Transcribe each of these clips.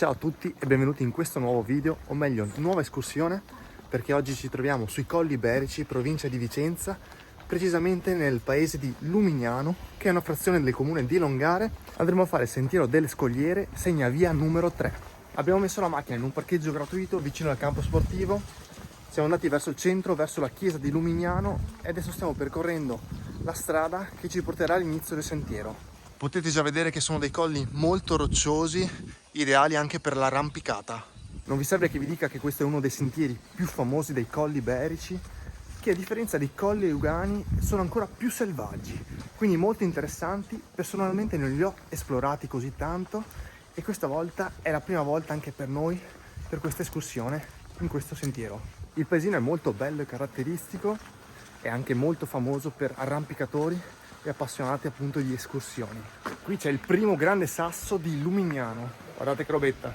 Ciao a tutti e benvenuti in questo nuovo video, o meglio nuova escursione, perché oggi ci troviamo sui Colli Iberici, provincia di Vicenza, precisamente nel paese di Lumignano, che è una frazione del comune di Longare. Andremo a fare il sentiero delle Scogliere, segna via numero 3. Abbiamo messo la macchina in un parcheggio gratuito vicino al campo sportivo, siamo andati verso il centro, verso la chiesa di Lumignano e adesso stiamo percorrendo la strada che ci porterà all'inizio del sentiero. Potete già vedere che sono dei colli molto rocciosi, ideali anche per l'arrampicata. Non vi serve che vi dica che questo è uno dei sentieri più famosi dei Colli Iberici, che a differenza dei Colli Euganei sono ancora più selvaggi, quindi molto interessanti. Personalmente non li ho esplorati così tanto e questa volta è la prima volta anche per noi, per questa escursione in questo sentiero. Il paesino è molto bello e caratteristico, è anche molto famoso per arrampicatori e appassionati appunto di escursioni. Qui c'è il primo grande sasso di Lumignano, guardate che robetta,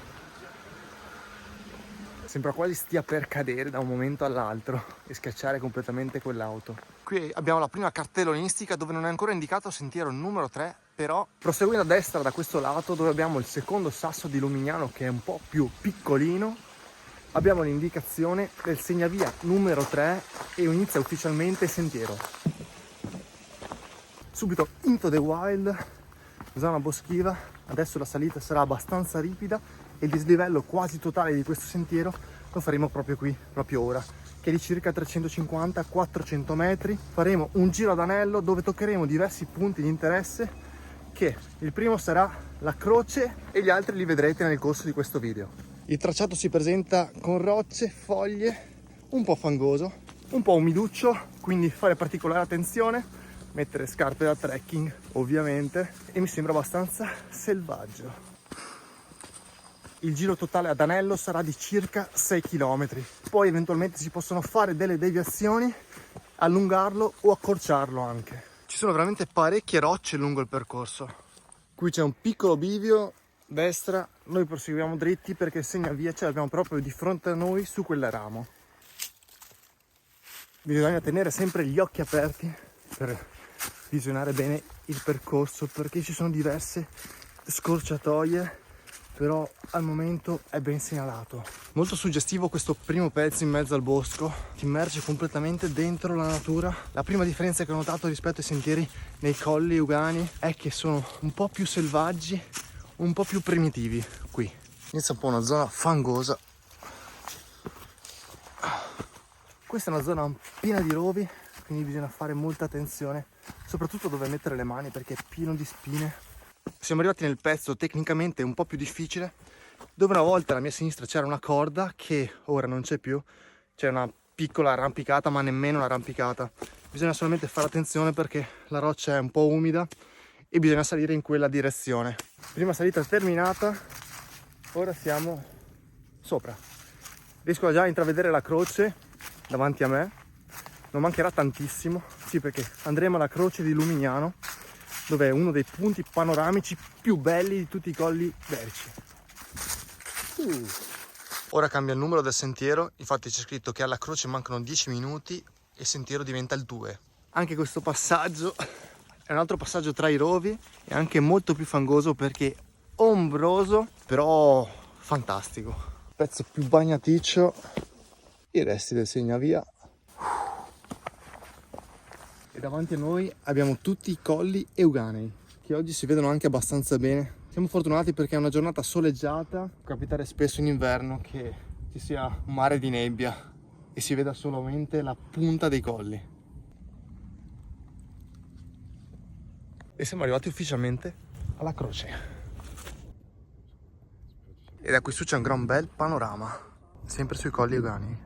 sembra quasi stia per cadere da un momento all'altro e schiacciare completamente quell'auto. Qui abbiamo la prima cartellonistica dove non è ancora indicato sentiero numero 3, però proseguendo a destra da questo lato dove abbiamo il secondo sasso di Lumignano, che è un po' più piccolino, abbiamo l'indicazione del segnavia numero 3 e inizia ufficialmente il sentiero. Subito into the wild, zona boschiva. Adesso la salita sarà abbastanza ripida e il dislivello quasi totale di questo sentiero lo faremo proprio qui, proprio ora, che è di circa 350-400 metri. Faremo un giro ad anello dove toccheremo diversi punti di interesse, che il primo sarà la croce e gli altri li vedrete nel corso di questo video. Il tracciato si presenta con rocce, foglie, un po' fangoso, un po' umiduccio, quindi fare particolare attenzione, mettere scarpe da trekking ovviamente, e mi sembra abbastanza selvaggio. Il giro totale ad anello sarà di circa 6 km, poi eventualmente si possono fare delle deviazioni, allungarlo o accorciarlo anche. Ci sono veramente parecchie rocce lungo il percorso. Qui c'è un piccolo bivio, destra, noi proseguiamo dritti perché il segnavia ce l'abbiamo proprio di fronte a noi su quel ramo. Bisogna tenere sempre gli occhi aperti per visionare bene il percorso, perché ci sono diverse scorciatoie, però al momento è ben segnalato. Molto suggestivo questo primo pezzo in mezzo al bosco, ti immerge completamente dentro la natura. La prima differenza che ho notato rispetto ai sentieri nei Colli Euganei è che sono un po' più selvaggi, un po' più primitivi. Qui inizia un po' una zona fangosa. Questa è una zona piena di rovi, quindi bisogna fare molta attenzione, soprattutto dove mettere le mani perché è pieno di spine. Siamo arrivati nel pezzo tecnicamente un po' più difficile, dove una volta alla mia sinistra c'era una corda che ora non c'è più, c'è una piccola arrampicata, ma nemmeno un'arrampicata. Bisogna solamente fare attenzione perché la roccia è un po' umida e bisogna salire in quella direzione. Prima salita terminata, ora siamo sopra. Riesco già a intravedere la croce davanti a me. Non mancherà tantissimo, sì, perché andremo alla croce di Lumignano, dove è uno dei punti panoramici più belli di tutti i Colli Iberici. Ora cambia il numero del sentiero, infatti c'è scritto che alla croce mancano 10 minuti e il sentiero diventa il 2. Anche questo passaggio è un altro passaggio tra i rovi e anche molto più fangoso perché ombroso, però fantastico. Pezzo più bagnaticcio, i resti del segnavia. E davanti a noi abbiamo tutti i Colli Euganei, che oggi si vedono anche abbastanza bene. Siamo fortunati perché è una giornata soleggiata. Può capitare spesso in inverno che ci sia un mare di nebbia e si veda solamente la punta dei colli. E siamo arrivati ufficialmente alla croce. E da qui su c'è un gran bel panorama, sempre sui Colli Euganei.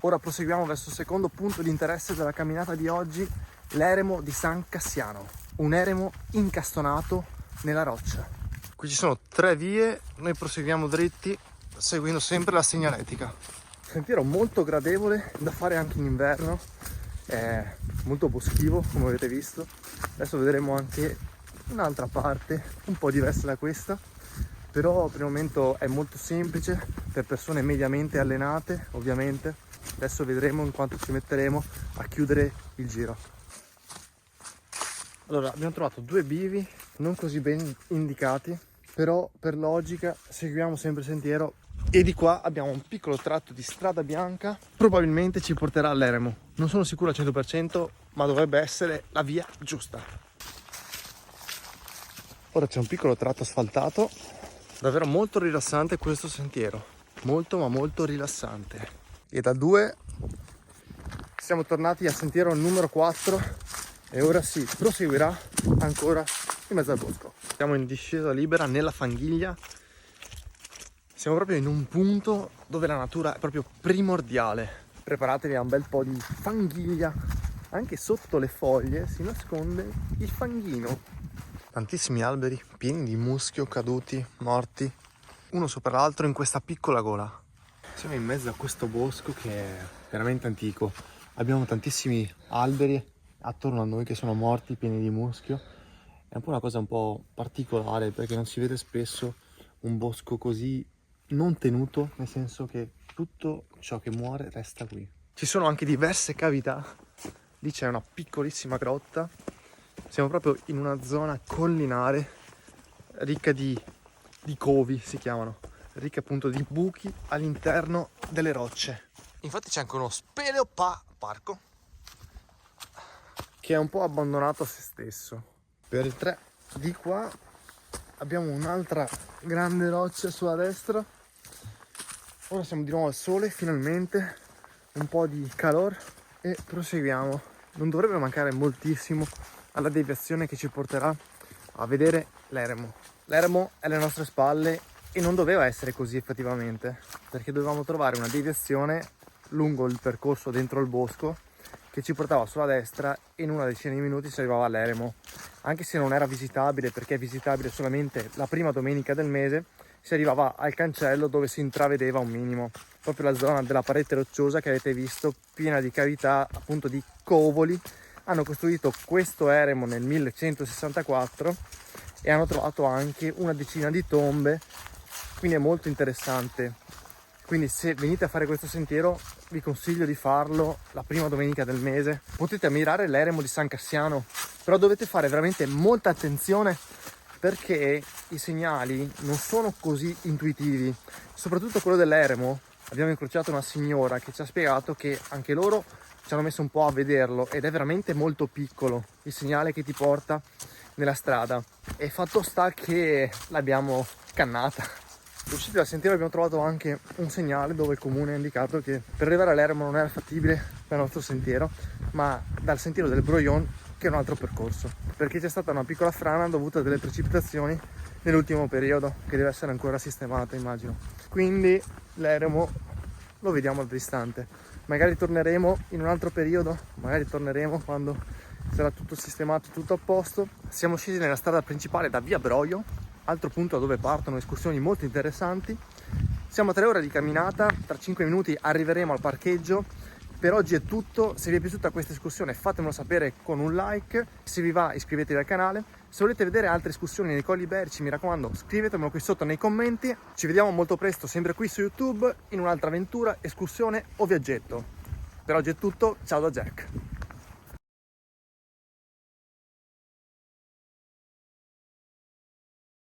Ora proseguiamo verso il secondo punto di interesse della camminata di oggi, l'eremo di San Cassiano, un eremo incastonato nella roccia. Qui ci sono 3 vie, noi proseguiamo dritti seguendo sempre la segnaletica. Sentiero molto gradevole da fare anche in inverno, è molto boschivo come avete visto. Adesso vedremo anche un'altra parte un po' diversa da questa, però per il momento è molto semplice per persone mediamente allenate ovviamente. Adesso vedremo in quanto ci metteremo a chiudere il giro. Allora, abbiamo trovato 2 bivi non così ben indicati, però per logica seguiamo sempre il sentiero e di qua abbiamo un piccolo tratto di strada bianca, probabilmente ci porterà all'eremo. Non sono sicuro al 100%, ma dovrebbe essere la via giusta. Ora c'è un piccolo tratto asfaltato, davvero molto rilassante questo sentiero, molto ma molto rilassante. E da 2 siamo tornati al sentiero numero 4 e ora si proseguirà ancora in mezzo al bosco. Siamo in discesa libera nella fanghiglia, siamo proprio in un punto dove la natura è proprio primordiale. Preparatevi a un bel po' di fanghiglia, anche sotto le foglie si nasconde il fanghino. Tantissimi alberi pieni di muschio, caduti, morti, uno sopra l'altro in questa piccola gola. Siamo in mezzo a questo bosco che è veramente antico. Abbiamo tantissimi alberi attorno a noi che sono morti, pieni di muschio. È un po' una cosa un po' particolare perché non si vede spesso un bosco così non tenuto, nel senso che tutto ciò che muore resta qui. Ci sono anche diverse cavità. Lì c'è una piccolissima grotta. Siamo proprio in una zona collinare ricca di covi, si chiamano, ricca appunto di buchi all'interno delle rocce. Infatti c'è anche uno speleoparco che è un po' abbandonato a se stesso. Per il 3 di qua abbiamo un'altra grande roccia sulla destra. Ora siamo di nuovo al sole, finalmente un po' di calore e proseguiamo. Non dovrebbe mancare moltissimo alla deviazione che ci porterà a vedere l'eremo. L'eremo è alle nostre spalle e non doveva essere così effettivamente, perché dovevamo trovare una deviazione lungo il percorso dentro il bosco che ci portava sulla destra e in una decina di minuti si arrivava all'eremo. Anche se non era visitabile, perché è visitabile solamente la prima domenica del mese, si arrivava al cancello dove si intravedeva un minimo, proprio la zona della parete rocciosa che avete visto, piena di cavità, appunto di covoli. Hanno costruito questo eremo nel 1164 e hanno trovato anche una decina di tombe, quindi è molto interessante. Quindi se venite a fare questo sentiero vi consiglio di farlo la prima domenica del mese. Potete ammirare l'eremo di San Cassiano, però dovete fare veramente molta attenzione perché i segnali non sono così intuitivi. Soprattutto quello dell'eremo, abbiamo incrociato una signora che ci ha spiegato che anche loro ci hanno messo un po' a vederlo ed è veramente molto piccolo il segnale che ti porta nella strada. E fatto sta che l'abbiamo cannata. Usciti dal sentiero abbiamo trovato anche un segnale dove il comune ha indicato che per arrivare all'eremo non era fattibile per il nostro sentiero, ma dal sentiero del Broglion, che è un altro percorso, perché c'è stata una piccola frana dovuta a delle precipitazioni nell'ultimo periodo che deve essere ancora sistemata, immagino. Quindi l'eremo lo vediamo al distante. Magari torneremo in un altro periodo, magari torneremo quando sarà tutto sistemato, tutto a posto. Siamo scesi nella strada principale da via Broglio, altro punto dove partono escursioni molto interessanti. Siamo a 3 ore di camminata, tra 5 minuti arriveremo al parcheggio. Per oggi è tutto. Se vi è piaciuta questa escursione fatemelo sapere con un like, se vi va iscrivetevi al canale. Se volete vedere altre escursioni nei Colli Iberici, mi raccomando, scrivetemelo qui sotto nei commenti. Ci vediamo molto presto sempre qui su YouTube in un'altra avventura, escursione o viaggetto. Per oggi è tutto, ciao da Jack.